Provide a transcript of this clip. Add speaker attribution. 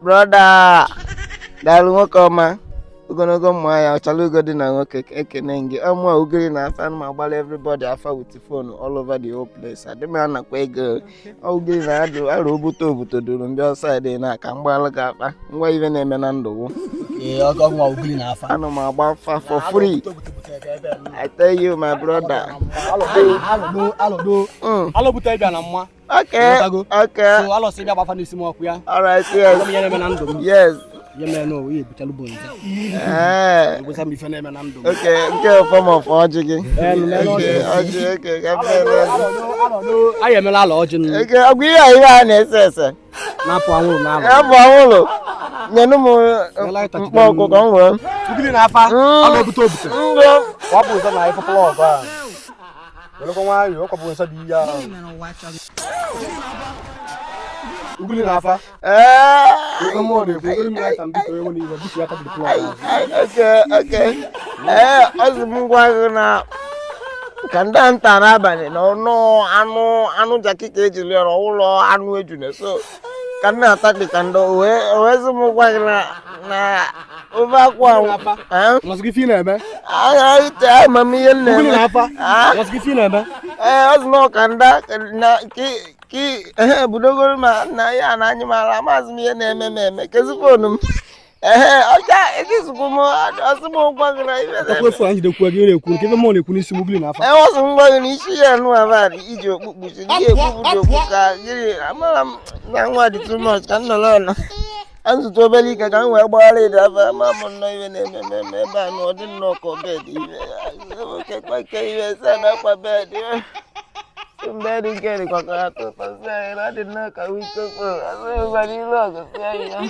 Speaker 1: Brother. Daalụ nwoke ọma. Ogologo mma ya ọchalugo dị na nwoke ekene gị ọmụ ugiri na afa ma gbala everybody afa with phone all over the whole place. Adịm anakwa ego ugiri na adụ arụ obuto duru ndị ọsaịdị na aka mgbalụ gị afa ngwa ibe na-eme na ndụ anụ m agba afa for free. I tell you my brother. Okay. Alright, yes.
Speaker 2: Okay,
Speaker 1: okay, form of Oji. Okay.
Speaker 2: I am a lodging.
Speaker 1: Okay, we are in SS. Napo, no more like to go on. You didn't have a what was the life of love? Look why you open with Ugulinafa. Okay. Azumungwana kanda ntara abani no anu jakike ejili oro ulo anu ejune so kana ataki kando wezumungwana na ovakwa
Speaker 2: Mosgifina ebe
Speaker 1: ai mami yenne
Speaker 2: Ugulinafa Mosgifina ebe
Speaker 1: azno kanda na ki budogol ma na ya na anyi mara mazmi ye na ememe kezifonu oja ekisukumo asimo gbagra ibe
Speaker 2: ko fu anji de ku agi re ku ke mo le ku ni simu Ugulinafa
Speaker 1: wasu ngwa ni isi ya nu avari iji okpukpu si die ekpupu ka giri amara na nwa di too much kan no lona anzu to beli ka kan we gbara ida fa ma mo no ibe na ememe ba no di no ko bed ibe ke ibe sa na kwa bed Somebody get it, I didn't know how we could. I was very low.